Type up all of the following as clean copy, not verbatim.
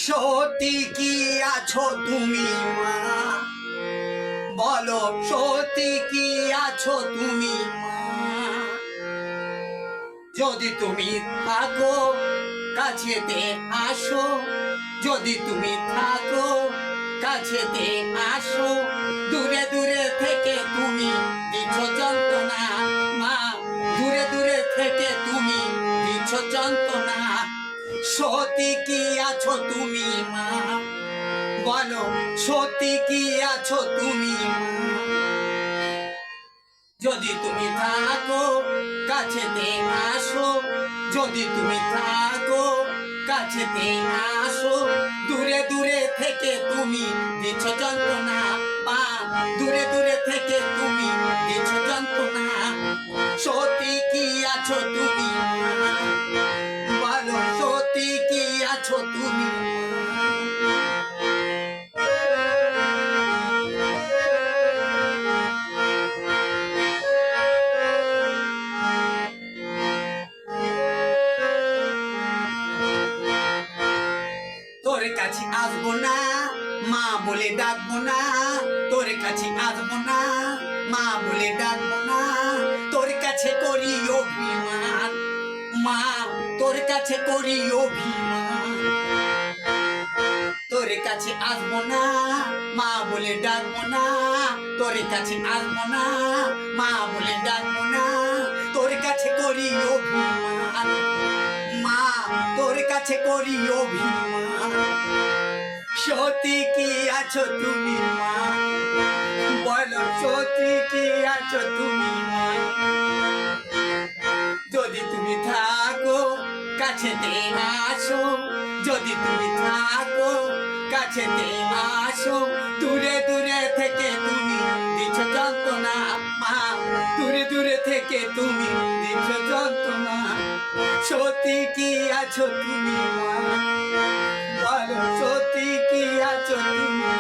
সত্যি কি আছো তুমি মা, বলো সত্যি কি আছো তুমি মা। যদি তুমি থাকো কাছেতে আসো, যদি তুমি থাকো কাছেতে আসো, দূরে দূরে থেকে তুমি দিচ্ছ যন্ত্রণা মা, দূরে দূরে থেকে তুমি দিচ্ছ যন্ত্রণা। সত্যি কি আছো তুমি মা, বলো সত্যি কি আছো তুমি মা। যদি তুমি থাকো কাছেতে আসো, যদি তুমি থাকো কাছেতে আসো, দূরে দূরে থেকে তুমি দিচ্ছ যন্ত্রণা মা, দূরে দূরে থেকে তুমি দিচ্ছ যন্ত্রণা। সত্যি কি আছো তুমি মা, বলো সত্যি কি আছো তুমি মা। তোর কাছে আসবো না মা বলে ডাকবো না, তোর কাছে আসবো না মা বলে ডাকবো না, তোর কাছে করি অভিমান মা, তোর কাছে করি অভিমান। তোর কাছে আসবো না মা বলে ডাকবো না, তোর কাছে আসবো না মা বলে ডাকবো না, তোর কাছে করি অভিমান মা, তোর কাছে করি অভিমান। সত্যি কি আছো তুমি মা, বলো সত্যি কি আছো তুমি মা। যদি তুমি থাকো কাছেতে আসো, যদি তুমি থাকো কাছেতে আসো, দূরে দূরে থেকে তুমি দিচ্ছ যন্ত্রণা মা, দূরে দূরে থেকে তুমি দিচ্ছ যন্ত্রণা। সত্যি কি আছো তুমি মা, বলো সত্যি কি আছো তুমি মা।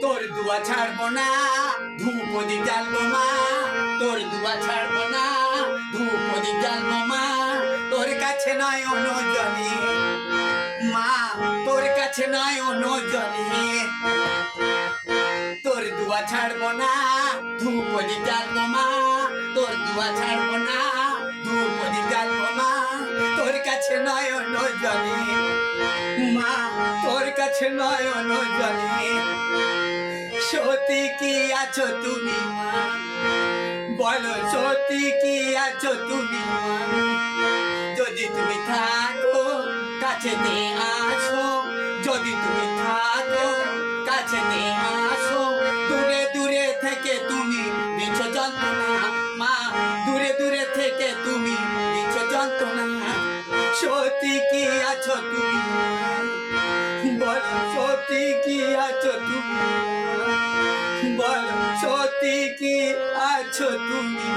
তোর দুয়া ছাড়বো না ধূপদি জ্বালবো মা, তোর দুয়া ছাড়বো না ধূপদি জ্বালবো মা, তোর কাছে নয় অনজনে মা, তোর কাছে নয় অনজনে। তোর দুয়া ছাড়বো না ধূপদি জ্বালবো মা, তোর দুয়া ছাড়বো না ধূপদি জ্বালবো মা, তোর কাছে নয় অনজনে মা, তোর কাছে নয় অনজনে। সত্যি কি আছো তুমি মা, বলো সত্যি কি আছো তুমি মা। যদি তুমি থাকো কাছেতে আসো, যদি তুমি থাকো কাছেতে আসো, দূরে দূরে থেকে তুমি দিচ্ছ যন্ত্রণা মা, দূরে দূরে থেকে তুমি দিচ্ছ যন্ত্রণা। সত্যি কি আছো তুমি মা, বলো সত্যি কি আছো তুমি মা, বলো সত্যি কি আছো তুমি।